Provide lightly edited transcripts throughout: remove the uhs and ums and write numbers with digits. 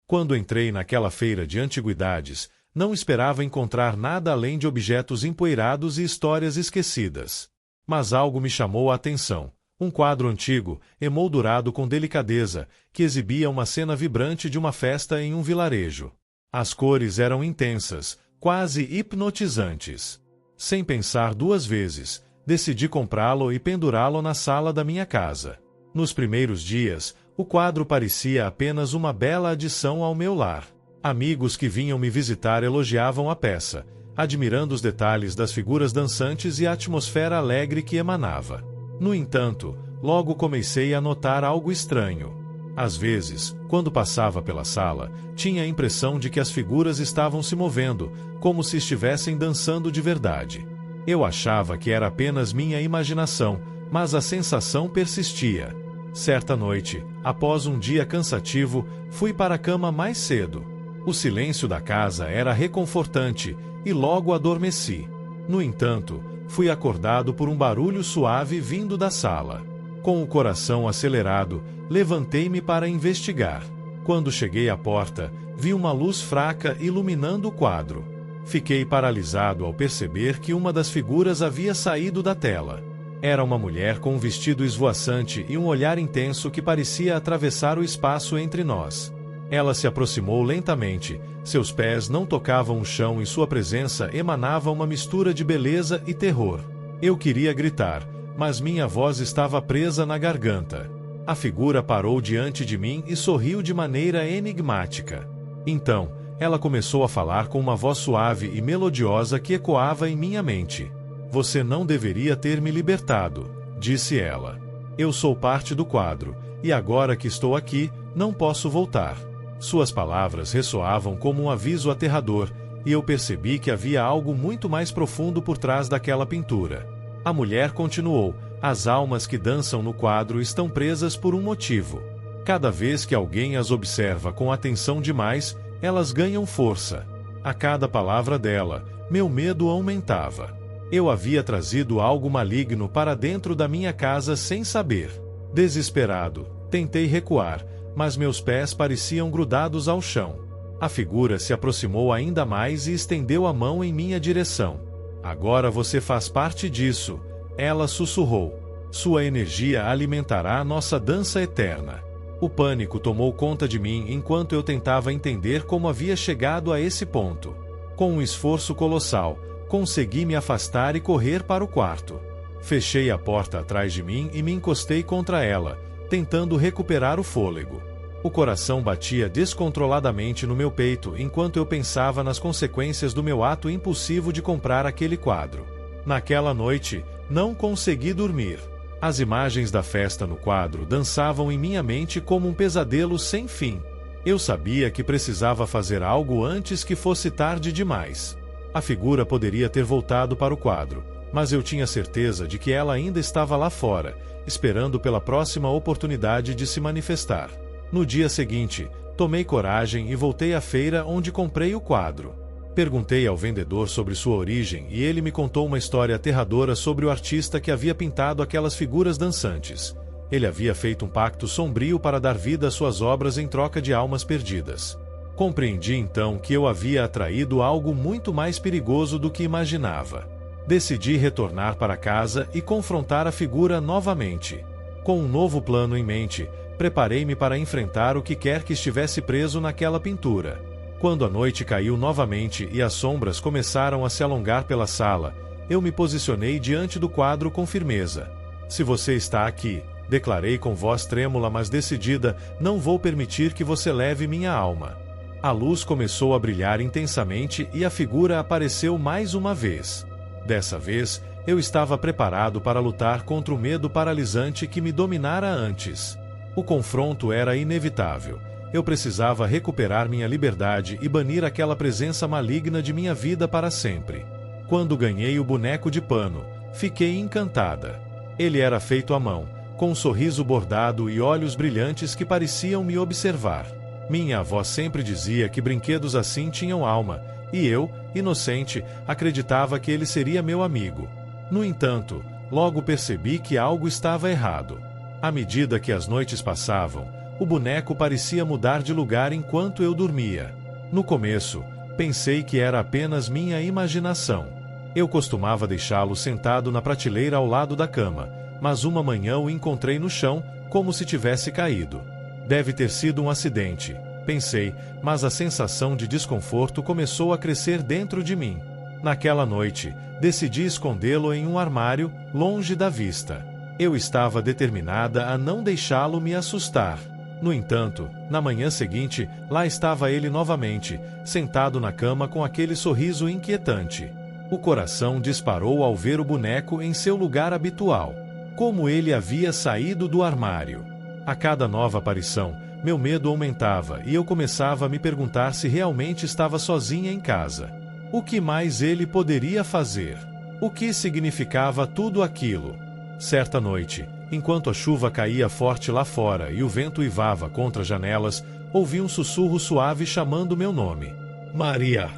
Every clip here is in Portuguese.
Quando entrei naquela feira de antiguidades, não esperava encontrar nada além de objetos empoeirados e histórias esquecidas. Mas algo me chamou a atenção. Um quadro antigo, emoldurado com delicadeza, que exibia uma cena vibrante de uma festa em um vilarejo. As cores eram intensas, quase hipnotizantes. Sem pensar duas vezes, decidi comprá-lo e pendurá-lo na sala da minha casa. Nos primeiros dias, o quadro parecia apenas uma bela adição ao meu lar. Amigos que vinham me visitar elogiavam a peça, admirando os detalhes das figuras dançantes e a atmosfera alegre que emanava. No entanto, logo comecei a notar algo estranho. Às vezes, quando passava pela sala, tinha a impressão de que as figuras estavam se movendo, como se estivessem dançando de verdade. Eu achava que era apenas minha imaginação, mas a sensação persistia. Certa noite, após um dia cansativo, fui para a cama mais cedo. O silêncio da casa era reconfortante e logo adormeci. No entanto, fui acordado por um barulho suave vindo da sala. Com o coração acelerado, levantei-me para investigar. Quando cheguei à porta, vi uma luz fraca iluminando o quadro. Fiquei paralisado ao perceber que uma das figuras havia saído da tela. Era uma mulher com um vestido esvoaçante e um olhar intenso que parecia atravessar o espaço entre nós. Ela se aproximou lentamente, seus pés não tocavam o chão e sua presença emanava uma mistura de beleza e terror. Eu queria gritar, mas minha voz estava presa na garganta. A figura parou diante de mim e sorriu de maneira enigmática. Então, ela começou a falar com uma voz suave e melodiosa que ecoava em minha mente. "Você não deveria ter me libertado", disse ela. "Eu sou parte do quadro, e agora que estou aqui, não posso voltar." Suas palavras ressoavam como um aviso aterrador, e eu percebi que havia algo muito mais profundo por trás daquela pintura. A mulher continuou: "As almas que dançam no quadro estão presas por um motivo. Cada vez que alguém as observa com atenção demais, elas ganham força." A cada palavra dela, meu medo aumentava. Eu havia trazido algo maligno para dentro da minha casa sem saber. Desesperado, tentei recuar, mas meus pés pareciam grudados ao chão. A figura se aproximou ainda mais e estendeu a mão em minha direção. "Agora você faz parte disso", ela sussurrou. "Sua energia alimentará nossa dança eterna." O pânico tomou conta de mim enquanto eu tentava entender como havia chegado a esse ponto. Com um esforço colossal, consegui me afastar e correr para o quarto. Fechei a porta atrás de mim e me encostei contra ela, tentando recuperar o fôlego. O coração batia descontroladamente no meu peito enquanto eu pensava nas consequências do meu ato impulsivo de comprar aquele quadro. Naquela noite, não consegui dormir. As imagens da festa no quadro dançavam em minha mente como um pesadelo sem fim. Eu sabia que precisava fazer algo antes que fosse tarde demais. A figura poderia ter voltado para o quadro, mas eu tinha certeza de que ela ainda estava lá fora, esperando pela próxima oportunidade de se manifestar. No dia seguinte, tomei coragem e voltei à feira onde comprei o quadro. Perguntei ao vendedor sobre sua origem e ele me contou uma história aterradora sobre o artista que havia pintado aquelas figuras dançantes. Ele havia feito um pacto sombrio para dar vida às suas obras em troca de almas perdidas. Compreendi então que eu havia atraído algo muito mais perigoso do que imaginava. Decidi retornar para casa e confrontar a figura novamente. Com um novo plano em mente, preparei-me para enfrentar o que quer que estivesse preso naquela pintura. Quando a noite caiu novamente e as sombras começaram a se alongar pela sala, eu me posicionei diante do quadro com firmeza. "Se você está aqui", declarei com voz trêmula mas decidida, "não vou permitir que você leve minha alma." A luz começou a brilhar intensamente e a figura apareceu mais uma vez. Dessa vez, eu estava preparado para lutar contra o medo paralisante que me dominara antes. O confronto era inevitável. Eu precisava recuperar minha liberdade e banir aquela presença maligna de minha vida para sempre. Quando ganhei o boneco de pano, fiquei encantada. Ele era feito à mão, com um sorriso bordado e olhos brilhantes que pareciam me observar. Minha avó sempre dizia que brinquedos assim tinham alma, e eu, inocente, acreditava que ele seria meu amigo. No entanto, logo percebi que algo estava errado. À medida que as noites passavam, o boneco parecia mudar de lugar enquanto eu dormia. No começo, pensei que era apenas minha imaginação. Eu costumava deixá-lo sentado na prateleira ao lado da cama, mas uma manhã o encontrei no chão, como se tivesse caído. Deve ter sido um acidente, pensei, mas a sensação de desconforto começou a crescer dentro de mim. Naquela noite, decidi escondê-lo em um armário, longe da vista. Eu estava determinada a não deixá-lo me assustar. No entanto, na manhã seguinte, lá estava ele novamente, sentado na cama com aquele sorriso inquietante. O coração disparou ao ver o boneco em seu lugar habitual. Como ele havia saído do armário. A cada nova aparição, meu medo aumentava e eu começava a me perguntar se realmente estava sozinha em casa. O que mais ele poderia fazer? O que significava tudo aquilo? Certa noite, enquanto a chuva caía forte lá fora e o vento uivava contra as janelas, ouvi um sussurro suave chamando meu nome. Maria!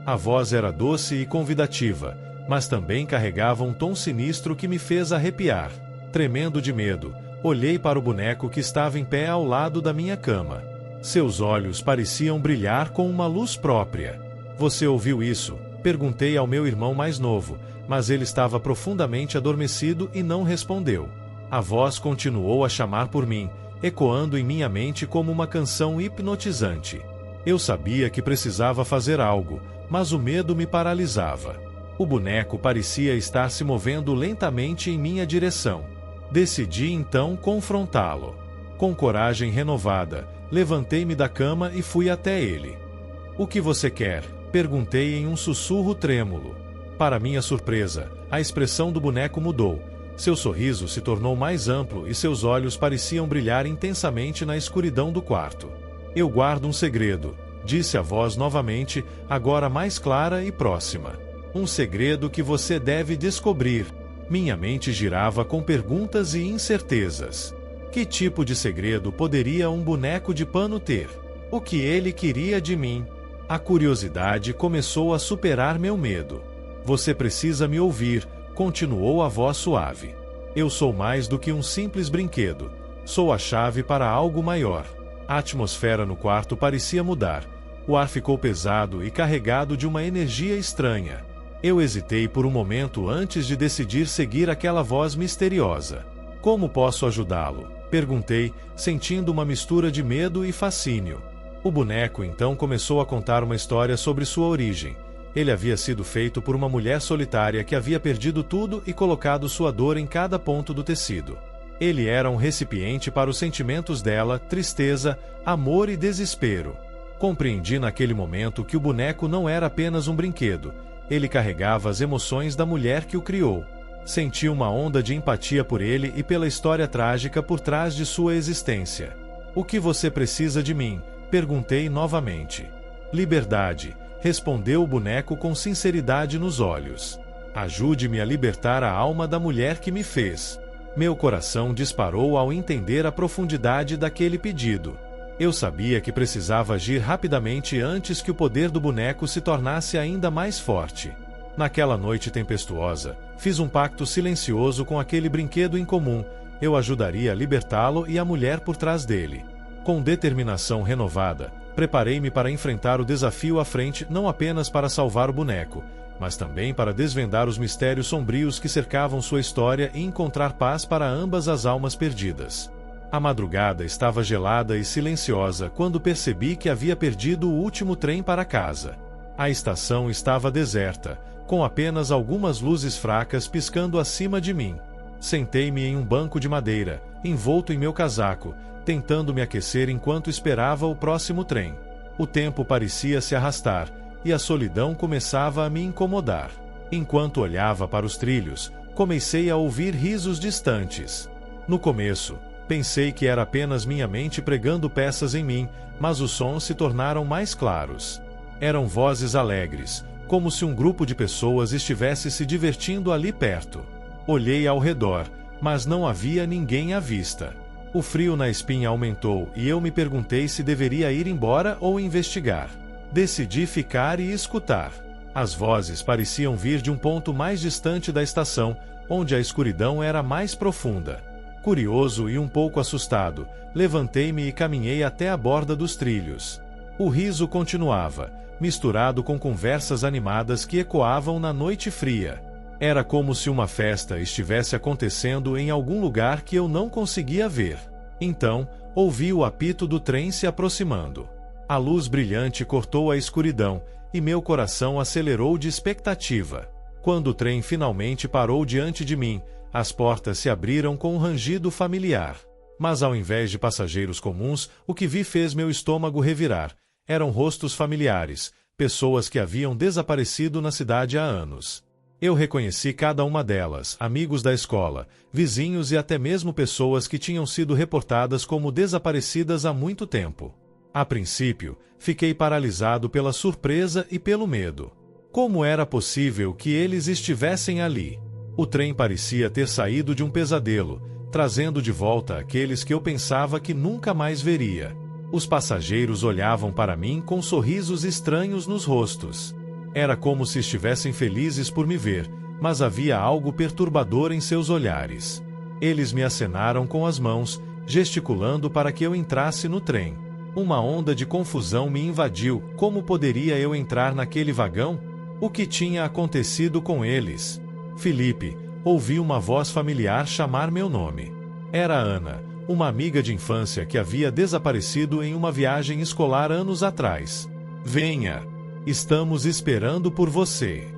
A voz era doce e convidativa, mas também carregava um tom sinistro que me fez arrepiar. Tremendo de medo, olhei para o boneco que estava em pé ao lado da minha cama. Seus olhos pareciam brilhar com uma luz própria. Você ouviu isso? Perguntei ao meu irmão mais novo, mas ele estava profundamente adormecido e não respondeu. A voz continuou a chamar por mim, ecoando em minha mente como uma canção hipnotizante. Eu sabia que precisava fazer algo, mas o medo me paralisava. O boneco parecia estar se movendo lentamente em minha direção. Decidi então confrontá-lo. Com coragem renovada, levantei-me da cama e fui até ele. O que você quer? Perguntei em um sussurro trêmulo. Para minha surpresa, a expressão do boneco mudou. Seu sorriso se tornou mais amplo e seus olhos pareciam brilhar intensamente na escuridão do quarto. Eu guardo um segredo, disse a voz novamente, agora mais clara e próxima. Um segredo que você deve descobrir. Minha mente girava com perguntas e incertezas. Que tipo de segredo poderia um boneco de pano ter? O que ele queria de mim? A curiosidade começou a superar meu medo. Você precisa me ouvir, continuou a voz suave. Eu sou mais do que um simples brinquedo. Sou a chave para algo maior. A atmosfera no quarto parecia mudar. O ar ficou pesado e carregado de uma energia estranha. Eu hesitei por um momento antes de decidir seguir aquela voz misteriosa. Como posso ajudá-lo? Perguntei, sentindo uma mistura de medo e fascínio. O boneco então começou a contar uma história sobre sua origem. Ele havia sido feito por uma mulher solitária que havia perdido tudo e colocado sua dor em cada ponto do tecido. Ele era um recipiente para os sentimentos dela, tristeza, amor e desespero. Compreendi naquele momento que o boneco não era apenas um brinquedo. Ele carregava as emoções da mulher que o criou. Senti uma onda de empatia por ele e pela história trágica por trás de sua existência. O que você precisa de mim? Perguntei novamente. Liberdade, respondeu o boneco com sinceridade nos olhos. Ajude-me a libertar a alma da mulher que me fez. Meu coração disparou ao entender a profundidade daquele pedido. Eu sabia que precisava agir rapidamente antes que o poder do boneco se tornasse ainda mais forte. Naquela noite tempestuosa, fiz um pacto silencioso com aquele brinquedo incomum. Eu ajudaria a libertá-lo e a mulher por trás dele. Com determinação renovada, preparei-me para enfrentar o desafio à frente não apenas para salvar o boneco, mas também para desvendar os mistérios sombrios que cercavam sua história e encontrar paz para ambas as almas perdidas. A madrugada estava gelada e silenciosa quando percebi que havia perdido o último trem para casa. A estação estava deserta, com apenas algumas luzes fracas piscando acima de mim. Sentei-me em um banco de madeira, envolto em meu casaco, tentando me aquecer enquanto esperava o próximo trem. O tempo parecia se arrastar, e a solidão começava a me incomodar. Enquanto olhava para os trilhos, comecei a ouvir risos distantes. No começo, pensei que era apenas minha mente pregando peças em mim, mas os sons se tornaram mais claros. Eram vozes alegres, como se um grupo de pessoas estivesse se divertindo ali perto. Olhei ao redor, mas não havia ninguém à vista. O frio na espinha aumentou e eu me perguntei se deveria ir embora ou investigar. Decidi ficar e escutar. As vozes pareciam vir de um ponto mais distante da estação, onde a escuridão era mais profunda. Curioso e um pouco assustado, levantei-me e caminhei até a borda dos trilhos. O riso continuava, misturado com conversas animadas que ecoavam na noite fria. Era como se uma festa estivesse acontecendo em algum lugar que eu não conseguia ver. Então, ouvi o apito do trem se aproximando. A luz brilhante cortou a escuridão, e meu coração acelerou de expectativa. Quando o trem finalmente parou diante de mim, as portas se abriram com um rangido familiar. Mas ao invés de passageiros comuns, o que vi fez meu estômago revirar. Eram rostos familiares, pessoas que haviam desaparecido na cidade há anos. Eu reconheci cada uma delas, amigos da escola, vizinhos e até mesmo pessoas que tinham sido reportadas como desaparecidas há muito tempo. A princípio, fiquei paralisado pela surpresa e pelo medo. Como era possível que eles estivessem ali? O trem parecia ter saído de um pesadelo, trazendo de volta aqueles que eu pensava que nunca mais veria. Os passageiros olhavam para mim com sorrisos estranhos nos rostos. Era como se estivessem felizes por me ver, mas havia algo perturbador em seus olhares. Eles me acenaram com as mãos, gesticulando para que eu entrasse no trem. Uma onda de confusão me invadiu. Como poderia eu entrar naquele vagão? O que tinha acontecido com eles? Felipe, ouvi uma voz familiar chamar meu nome. Era Ana, uma amiga de infância que havia desaparecido em uma viagem escolar anos atrás. Venha! Estamos esperando por você.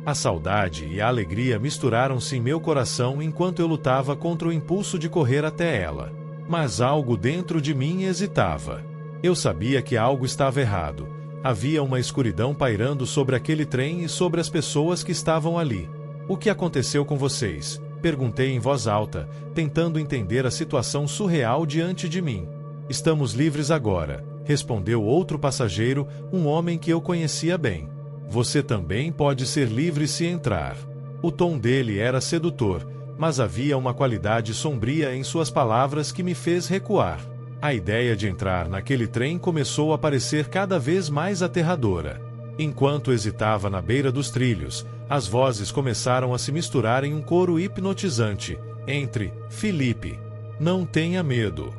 A saudade e a alegria misturaram-se em meu coração enquanto eu lutava contra o impulso de correr até ela. Mas algo dentro de mim hesitava. Eu sabia que algo estava errado. Havia uma escuridão pairando sobre aquele trem e sobre as pessoas que estavam ali. O que aconteceu com vocês? Perguntei em voz alta, tentando entender a situação surreal diante de mim. Estamos livres agora, respondeu outro passageiro, um homem que eu conhecia bem. Você também pode ser livre se entrar. O tom dele era sedutor, mas havia uma qualidade sombria em suas palavras que me fez recuar. A ideia de entrar naquele trem começou a parecer cada vez mais aterradora. Enquanto hesitava na beira dos trilhos, as vozes começaram a se misturar em um coro hipnotizante, entre Felipe. Não tenha medo.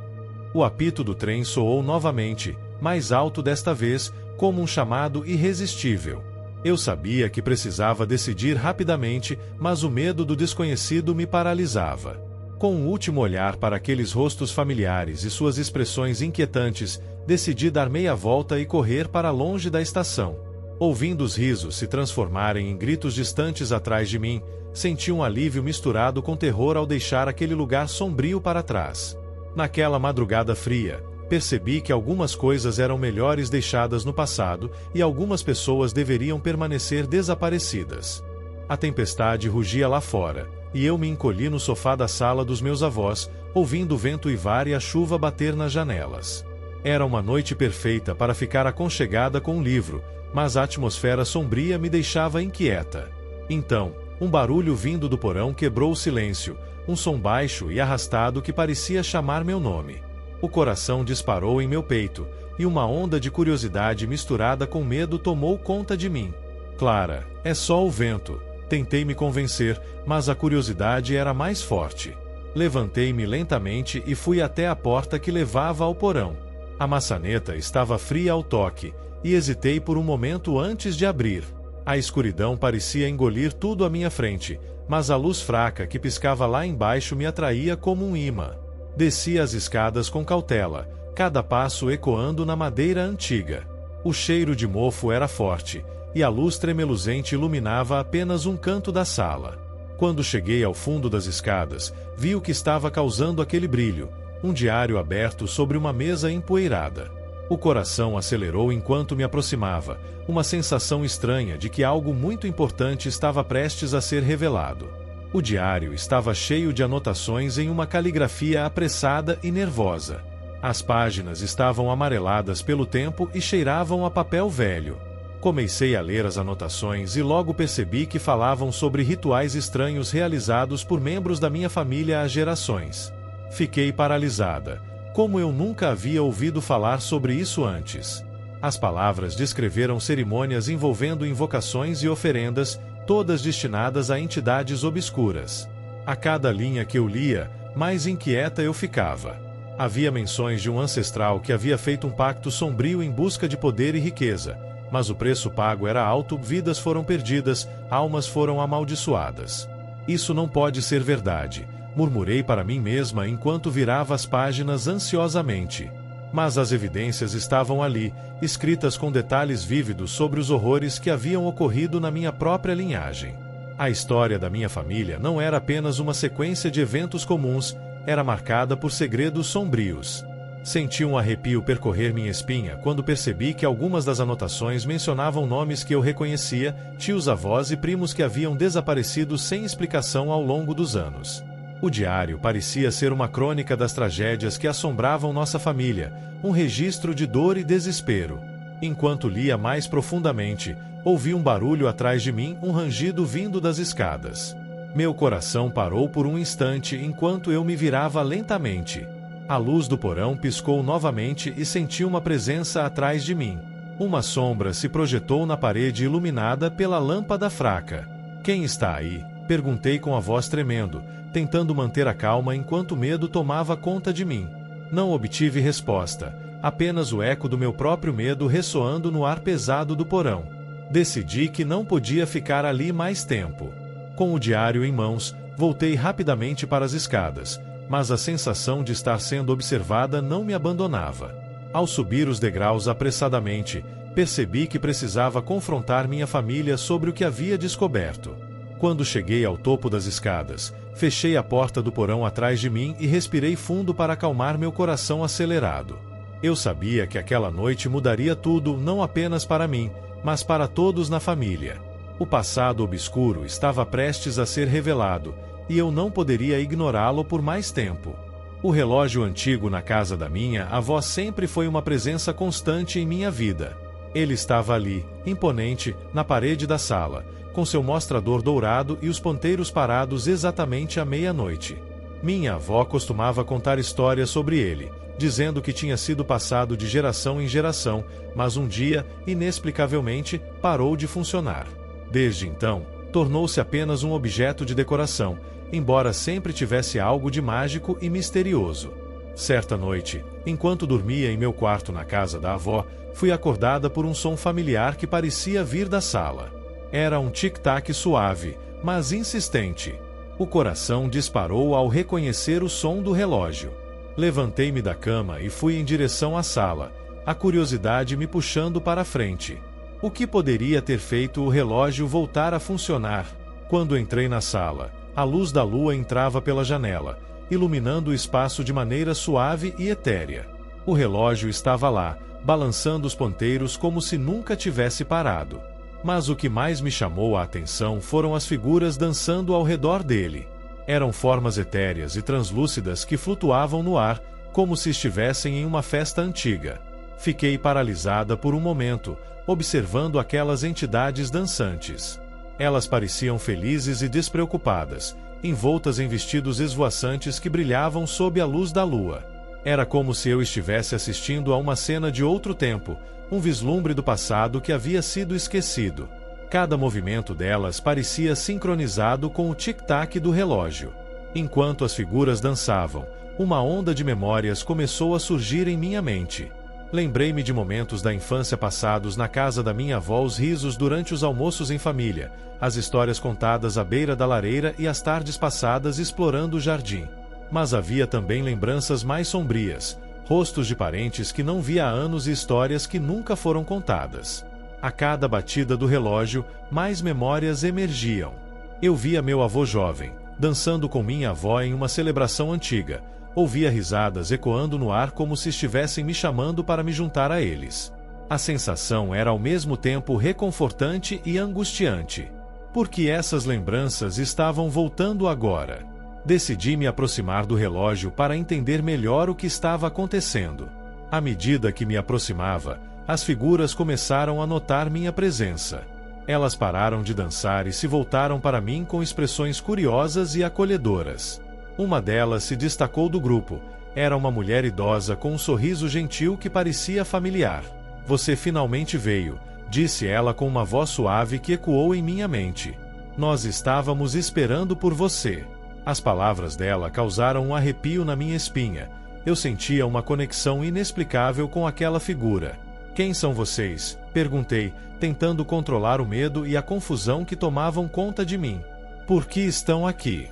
O apito do trem soou novamente, mais alto desta vez, como um chamado irresistível. Eu sabia que precisava decidir rapidamente, mas o medo do desconhecido me paralisava. Com um último olhar para aqueles rostos familiares e suas expressões inquietantes, decidi dar meia volta e correr para longe da estação. Ouvindo os risos se transformarem em gritos distantes atrás de mim, senti um alívio misturado com terror ao deixar aquele lugar sombrio para trás. Naquela madrugada fria, percebi que algumas coisas eram melhores deixadas no passado e algumas pessoas deveriam permanecer desaparecidas. A tempestade rugia lá fora, e eu me encolhi no sofá da sala dos meus avós, ouvindo o vento uivar e a chuva bater nas janelas. Era uma noite perfeita para ficar aconchegada com um livro, mas a atmosfera sombria me deixava inquieta. Então, um barulho vindo do porão quebrou o silêncio, um som baixo e arrastado que parecia chamar meu nome. O coração disparou em meu peito, e uma onda de curiosidade misturada com medo tomou conta de mim. Clara, é só o vento. Tentei me convencer, mas a curiosidade era mais forte. Levantei-me lentamente e fui até a porta que levava ao porão. A maçaneta estava fria ao toque, e hesitei por um momento antes de abrir. A escuridão parecia engolir tudo à minha frente, mas a luz fraca que piscava lá embaixo me atraía como um imã. Desci as escadas com cautela, cada passo ecoando na madeira antiga. O cheiro de mofo era forte, e a luz tremeluzente iluminava apenas um canto da sala. Quando cheguei ao fundo das escadas, vi o que estava causando aquele brilho, um diário aberto sobre uma mesa empoeirada. O coração acelerou enquanto me aproximava, uma sensação estranha de que algo muito importante estava prestes a ser revelado. O diário estava cheio de anotações em uma caligrafia apressada e nervosa. As páginas estavam amareladas pelo tempo e cheiravam a papel velho. Comecei a ler as anotações e logo percebi que falavam sobre rituais estranhos realizados por membros da minha família há gerações. Fiquei paralisada. Como eu nunca havia ouvido falar sobre isso antes. As palavras descreveram cerimônias envolvendo invocações e oferendas, todas destinadas a entidades obscuras. A cada linha que eu lia, mais inquieta eu ficava. Havia menções de um ancestral que havia feito um pacto sombrio em busca de poder e riqueza, mas o preço pago era alto, vidas foram perdidas, almas foram amaldiçoadas. Isso não pode ser verdade, murmurei para mim mesma enquanto virava as páginas ansiosamente. Mas as evidências estavam ali, escritas com detalhes vívidos sobre os horrores que haviam ocorrido na minha própria linhagem. A história da minha família não era apenas uma sequência de eventos comuns, era marcada por segredos sombrios. Senti um arrepio percorrer minha espinha quando percebi que algumas das anotações mencionavam nomes que eu reconhecia, tios-avós e primos que haviam desaparecido sem explicação ao longo dos anos. O diário parecia ser uma crônica das tragédias que assombravam nossa família, um registro de dor e desespero. Enquanto lia mais profundamente, ouvi um barulho atrás de mim, um rangido vindo das escadas. Meu coração parou por um instante enquanto eu me virava lentamente. A luz do porão piscou novamente e senti uma presença atrás de mim. Uma sombra se projetou na parede iluminada pela lâmpada fraca. "Quem está aí?" perguntei com a voz tremendo, tentando manter a calma enquanto o medo tomava conta de mim. Não obtive resposta, apenas o eco do meu próprio medo ressoando no ar pesado do porão. Decidi que não podia ficar ali mais tempo. Com o diário em mãos, voltei rapidamente para as escadas, mas a sensação de estar sendo observada não me abandonava. Ao subir os degraus apressadamente, percebi que precisava confrontar minha família sobre o que havia descoberto. Quando cheguei ao topo das escadas, fechei a porta do porão atrás de mim e respirei fundo para acalmar meu coração acelerado. Eu sabia que aquela noite mudaria tudo, não apenas para mim, mas para todos na família. O passado obscuro estava prestes a ser revelado, e eu não poderia ignorá-lo por mais tempo. O relógio antigo na casa da minha avó sempre foi uma presença constante em minha vida. Ele estava ali, imponente, na parede da sala, com seu mostrador dourado e os ponteiros parados exatamente à meia-noite. Minha avó costumava contar histórias sobre ele, dizendo que tinha sido passado de geração em geração, mas um dia, inexplicavelmente, parou de funcionar. Desde então, tornou-se apenas um objeto de decoração, embora sempre tivesse algo de mágico e misterioso. Certa noite, enquanto dormia em meu quarto na casa da avó, fui acordada por um som familiar que parecia vir da sala. Era um tic-tac suave, mas insistente. O coração disparou ao reconhecer o som do relógio. Levantei-me da cama e fui em direção à sala, a curiosidade me puxando para a frente. O que poderia ter feito o relógio voltar a funcionar? Quando entrei na sala, a luz da lua entrava pela janela, iluminando o espaço de maneira suave e etérea. O relógio estava lá, balançando os ponteiros como se nunca tivesse parado. Mas o que mais me chamou a atenção foram as figuras dançando ao redor dele. Eram formas etéreas e translúcidas que flutuavam no ar, como se estivessem em uma festa antiga. Fiquei paralisada por um momento, observando aquelas entidades dançantes. Elas pareciam felizes e despreocupadas, envoltas em vestidos esvoaçantes que brilhavam sob a luz da lua. Era como se eu estivesse assistindo a uma cena de outro tempo, um vislumbre do passado que havia sido esquecido. Cada movimento delas parecia sincronizado com o tic-tac do relógio. Enquanto as figuras dançavam, uma onda de memórias começou a surgir em minha mente. Lembrei-me de momentos da infância passados na casa da minha avó, os risos durante os almoços em família, as histórias contadas à beira da lareira e as tardes passadas explorando o jardim. Mas havia também lembranças mais sombrias, rostos de parentes que não via há anos e histórias que nunca foram contadas. A cada batida do relógio, mais memórias emergiam. Eu via meu avô jovem, dançando com minha avó em uma celebração antiga. Ouvia risadas ecoando no ar como se estivessem me chamando para me juntar a eles. A sensação era ao mesmo tempo reconfortante e angustiante. Porque essas lembranças estavam voltando agora. Decidi me aproximar do relógio para entender melhor o que estava acontecendo. À medida que me aproximava, as figuras começaram a notar minha presença. Elas pararam de dançar e se voltaram para mim com expressões curiosas e acolhedoras. Uma delas se destacou do grupo. Era uma mulher idosa com um sorriso gentil que parecia familiar. "Você finalmente veio", disse ela com uma voz suave que ecoou em minha mente. "Nós estávamos esperando por você." As palavras dela causaram um arrepio na minha espinha. Eu sentia uma conexão inexplicável com aquela figura. Quem são vocês? Perguntei, tentando controlar o medo e a confusão que tomavam conta de mim. Por que estão aqui?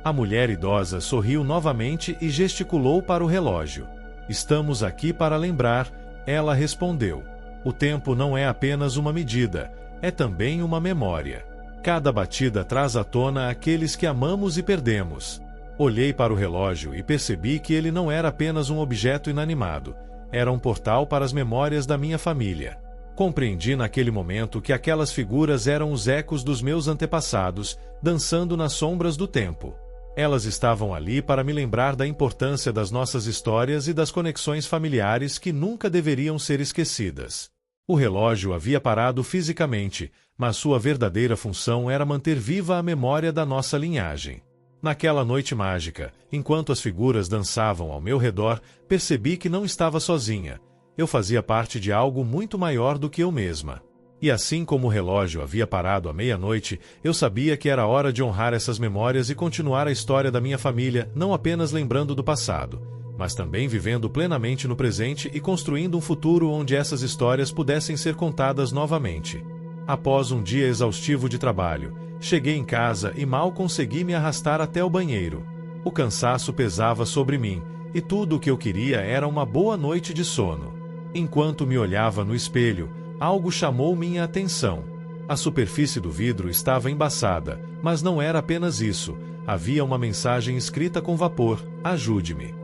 A mulher idosa sorriu novamente e gesticulou para o relógio. Estamos aqui para lembrar, ela respondeu. O tempo não é apenas uma medida, é também uma memória. Cada batida traz à tona aqueles que amamos e perdemos. Olhei para o relógio e percebi que ele não era apenas um objeto inanimado, era um portal para as memórias da minha família. Compreendi naquele momento que aquelas figuras eram os ecos dos meus antepassados, dançando nas sombras do tempo. Elas estavam ali para me lembrar da importância das nossas histórias e das conexões familiares que nunca deveriam ser esquecidas. O relógio havia parado fisicamente, mas sua verdadeira função era manter viva a memória da nossa linhagem. Naquela noite mágica, enquanto as figuras dançavam ao meu redor, percebi que não estava sozinha. Eu fazia parte de algo muito maior do que eu mesma. E assim como o relógio havia parado à meia-noite, eu sabia que era hora de honrar essas memórias e continuar a história da minha família, não apenas lembrando do passado, mas também vivendo plenamente no presente e construindo um futuro onde essas histórias pudessem ser contadas novamente. Após um dia exaustivo de trabalho, cheguei em casa e mal consegui me arrastar até o banheiro. O cansaço pesava sobre mim, e tudo o que eu queria era uma boa noite de sono. Enquanto me olhava no espelho, algo chamou minha atenção. A superfície do vidro estava embaçada, mas não era apenas isso. Havia uma mensagem escrita com vapor: ajude-me.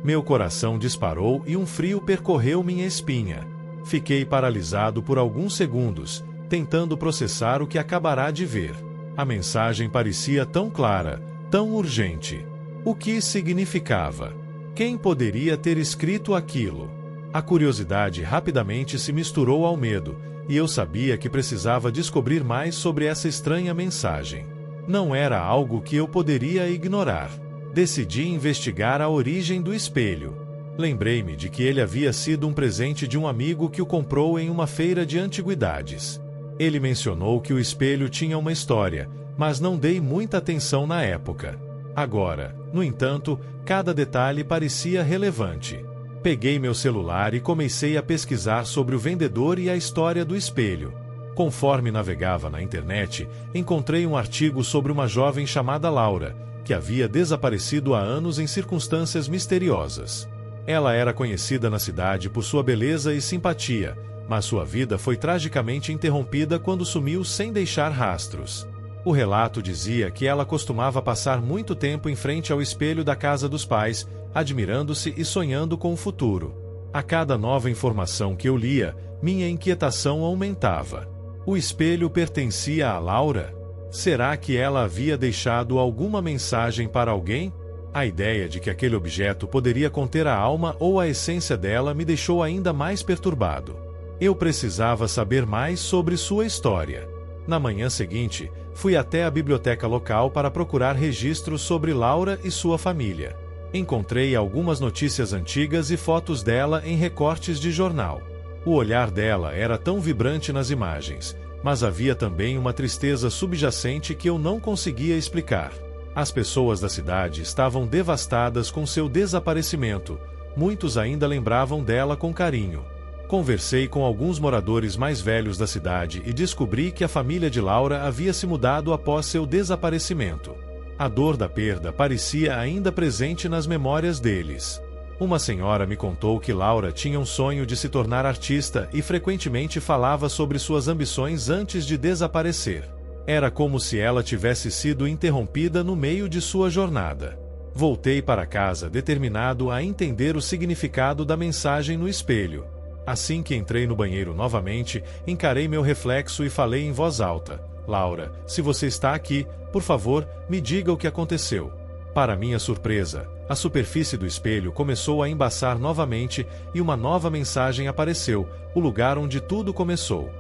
Meu coração disparou e um frio percorreu minha espinha. Fiquei paralisado por alguns segundos, tentando processar o que acabará de ver. A mensagem parecia tão clara, tão urgente. O que significava? Quem poderia ter escrito aquilo? A curiosidade rapidamente se misturou ao medo, e eu sabia que precisava descobrir mais sobre essa estranha mensagem. Não era algo que eu poderia ignorar. Decidi investigar a origem do espelho. Lembrei-me de que ele havia sido um presente de um amigo que o comprou em uma feira de antiguidades. Ele mencionou que o espelho tinha uma história, mas não dei muita atenção na época. Agora, no entanto, cada detalhe parecia relevante. Peguei meu celular e comecei a pesquisar sobre o vendedor e a história do espelho. Conforme navegava na internet, encontrei um artigo sobre uma jovem chamada Laura, que havia desaparecido há anos em circunstâncias misteriosas. Ela era conhecida na cidade por sua beleza e simpatia, mas sua vida foi tragicamente interrompida quando sumiu sem deixar rastros. O relato dizia que ela costumava passar muito tempo em frente ao espelho da casa dos pais, admirando-se e sonhando com o futuro. A cada nova informação que eu lia, minha inquietação aumentava. O espelho pertencia a Laura? Será que ela havia deixado alguma mensagem para alguém? A ideia de que aquele objeto poderia conter a alma ou a essência dela me deixou ainda mais perturbado. Eu precisava saber mais sobre sua história. Na manhã seguinte, fui até a biblioteca local para procurar registros sobre Laura e sua família. Encontrei algumas notícias antigas e fotos dela em recortes de jornal. O olhar dela era tão vibrante nas imagens, mas havia também uma tristeza subjacente que eu não conseguia explicar. As pessoas da cidade estavam devastadas com seu desaparecimento. Muitos ainda lembravam dela com carinho. Conversei com alguns moradores mais velhos da cidade e descobri que a família de Laura havia se mudado após seu desaparecimento. A dor da perda parecia ainda presente nas memórias deles. Uma senhora me contou que Laura tinha um sonho de se tornar artista e frequentemente falava sobre suas ambições antes de desaparecer. Era como se ela tivesse sido interrompida no meio de sua jornada. Voltei para casa determinado a entender o significado da mensagem no espelho. Assim que entrei no banheiro novamente, encarei meu reflexo e falei em voz alta: Laura, se você está aqui, por favor, me diga o que aconteceu. Para minha surpresa, a superfície do espelho começou a embaçar novamente e uma nova mensagem apareceu: o lugar onde tudo começou.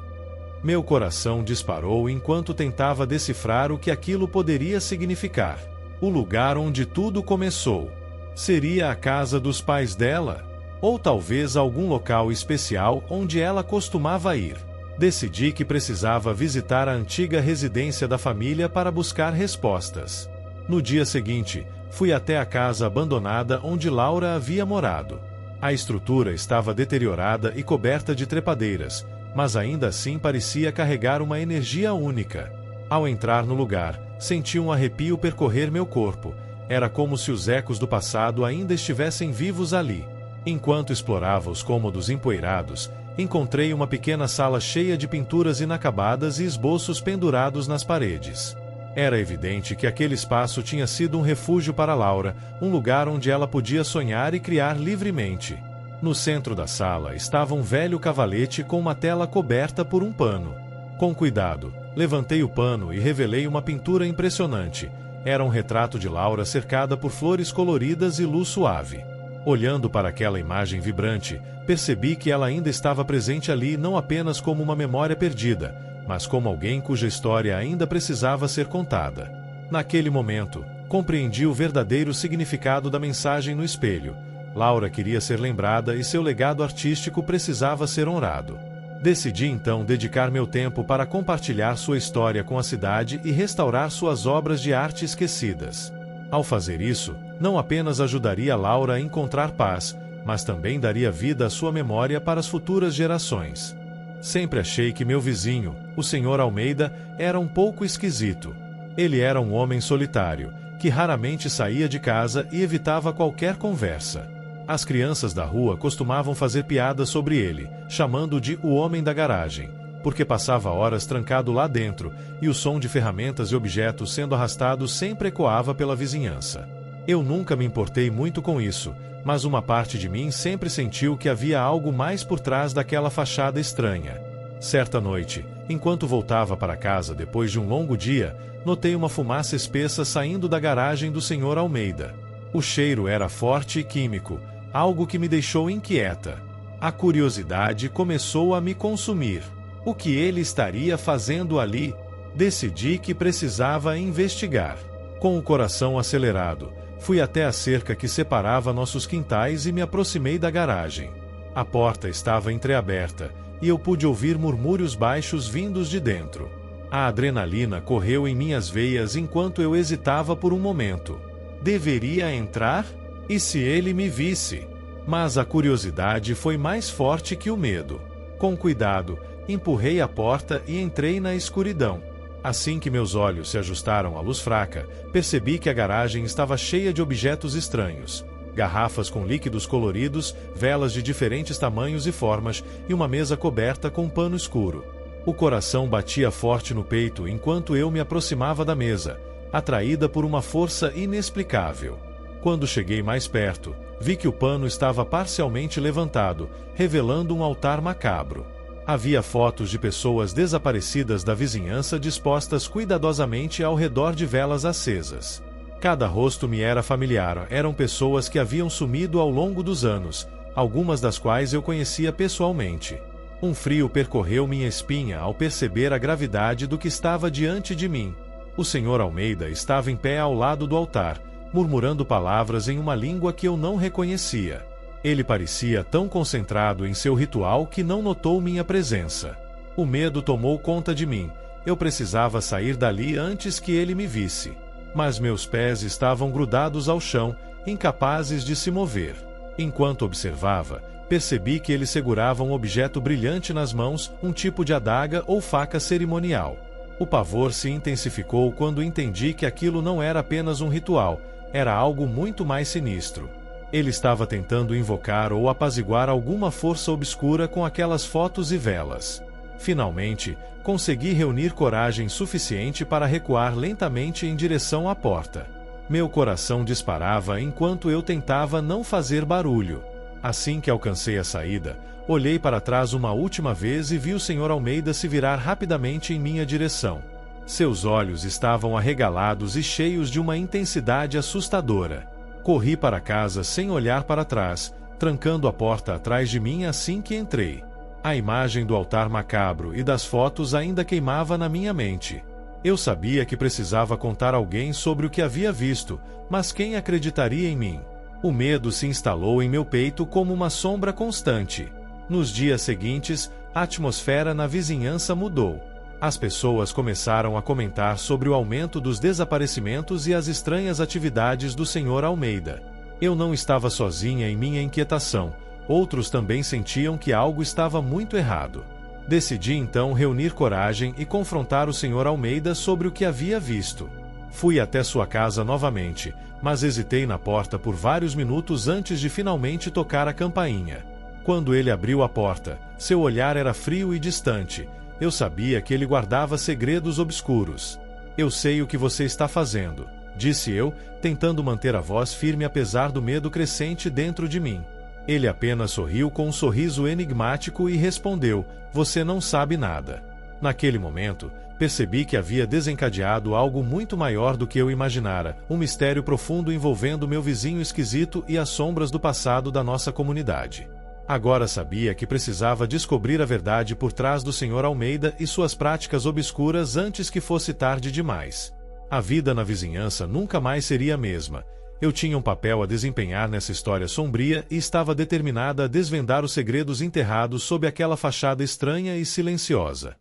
Meu coração disparou enquanto tentava decifrar o que aquilo poderia significar. O lugar onde tudo começou. Seria a casa dos pais dela? Ou talvez algum local especial onde ela costumava ir. Decidi que precisava visitar a antiga residência da família para buscar respostas. No dia seguinte, fui até a casa abandonada onde Laura havia morado. A estrutura estava deteriorada e coberta de trepadeiras, mas ainda assim parecia carregar uma energia única. Ao entrar no lugar, senti um arrepio percorrer meu corpo. Era como se os ecos do passado ainda estivessem vivos ali. Enquanto explorava os cômodos empoeirados, encontrei uma pequena sala cheia de pinturas inacabadas e esboços pendurados nas paredes. Era evidente que aquele espaço tinha sido um refúgio para Laura, um lugar onde ela podia sonhar e criar livremente. No centro da sala estava um velho cavalete com uma tela coberta por um pano. Com cuidado, levantei o pano e revelei uma pintura impressionante. Era um retrato de Laura cercada por flores coloridas e luz suave. Olhando para aquela imagem vibrante, percebi que ela ainda estava presente ali não apenas como uma memória perdida, mas como alguém cuja história ainda precisava ser contada. Naquele momento, compreendi o verdadeiro significado da mensagem no espelho. Laura queria ser lembrada e seu legado artístico precisava ser honrado. Decidi então dedicar meu tempo para compartilhar sua história com a cidade e restaurar suas obras de arte esquecidas. Ao fazer isso, não apenas ajudaria Laura a encontrar paz, mas também daria vida à sua memória para as futuras gerações. Sempre achei que meu vizinho, o Sr. Almeida, era um pouco esquisito. Ele era um homem solitário, que raramente saía de casa e evitava qualquer conversa. As crianças da rua costumavam fazer piadas sobre ele, chamando-o de o homem da garagem, porque passava horas trancado lá dentro, e o som de ferramentas e objetos sendo arrastados sempre ecoava pela vizinhança. Eu nunca me importei muito com isso, mas uma parte de mim sempre sentiu que havia algo mais por trás daquela fachada estranha. Certa noite, enquanto voltava para casa depois de um longo dia, notei uma fumaça espessa saindo da garagem do Sr. Almeida. O cheiro era forte e químico, algo que me deixou inquieta. A curiosidade começou a me consumir. O que ele estaria fazendo ali? Decidi que precisava investigar. Com o coração acelerado, fui até a cerca que separava nossos quintais e me aproximei da garagem. A porta estava entreaberta, e eu pude ouvir murmúrios baixos vindos de dentro. A adrenalina correu em minhas veias enquanto eu hesitava por um momento. Deveria entrar? E se ele me visse? Mas a curiosidade foi mais forte que o medo. Com cuidado, empurrei a porta e entrei na escuridão. Assim que meus olhos se ajustaram à luz fraca, percebi que a garagem estava cheia de objetos estranhos. Garrafas com líquidos coloridos, velas de diferentes tamanhos e formas e uma mesa coberta com pano escuro. O coração batia forte no peito enquanto eu me aproximava da mesa, atraída por uma força inexplicável. Quando cheguei mais perto, vi que o pano estava parcialmente levantado, revelando um altar macabro. Havia fotos de pessoas desaparecidas da vizinhança dispostas cuidadosamente ao redor de velas acesas. Cada rosto me era familiar, eram pessoas que haviam sumido ao longo dos anos, algumas das quais eu conhecia pessoalmente. Um frio percorreu minha espinha ao perceber a gravidade do que estava diante de mim. O Sr. Almeida estava em pé ao lado do altar, murmurando palavras em uma língua que eu não reconhecia. Ele parecia tão concentrado em seu ritual que não notou minha presença. O medo tomou conta de mim. Eu precisava sair dali antes que ele me visse. Mas meus pés estavam grudados ao chão, incapazes de se mover. Enquanto observava, percebi que ele segurava um objeto brilhante nas mãos, um tipo de adaga ou faca cerimonial. O pavor se intensificou quando entendi que aquilo não era apenas um ritual, era algo muito mais sinistro. Ele estava tentando invocar ou apaziguar alguma força obscura com aquelas fotos e velas. Finalmente, consegui reunir coragem suficiente para recuar lentamente em direção à porta. Meu coração disparava enquanto eu tentava não fazer barulho. Assim que alcancei a saída, olhei para trás uma última vez e vi o Sr. Almeida se virar rapidamente em minha direção. Seus olhos estavam arregalados e cheios de uma intensidade assustadora. Corri para casa sem olhar para trás, trancando a porta atrás de mim assim que entrei. A imagem do altar macabro e das fotos ainda queimava na minha mente. Eu sabia que precisava contar a alguém sobre o que havia visto, mas quem acreditaria em mim? O medo se instalou em meu peito como uma sombra constante. Nos dias seguintes, a atmosfera na vizinhança mudou. As pessoas começaram a comentar sobre o aumento dos desaparecimentos e as estranhas atividades do Sr. Almeida. Eu não estava sozinha em minha inquietação, outros também sentiam que algo estava muito errado. Decidi então reunir coragem e confrontar o Sr. Almeida sobre o que havia visto. Fui até sua casa novamente, mas hesitei na porta por vários minutos antes de finalmente tocar a campainha. Quando ele abriu a porta, seu olhar era frio e distante. Eu sabia que ele guardava segredos obscuros. Eu sei o que você está fazendo, disse eu, tentando manter a voz firme apesar do medo crescente dentro de mim. Ele apenas sorriu com um sorriso enigmático e respondeu: você não sabe nada. Naquele momento, percebi que havia desencadeado algo muito maior do que eu imaginara, um mistério profundo envolvendo meu vizinho esquisito e as sombras do passado da nossa comunidade. Agora sabia que precisava descobrir a verdade por trás do Sr. Almeida e suas práticas obscuras antes que fosse tarde demais. A vida na vizinhança nunca mais seria a mesma. Eu tinha um papel a desempenhar nessa história sombria e estava determinada a desvendar os segredos enterrados sob aquela fachada estranha e silenciosa.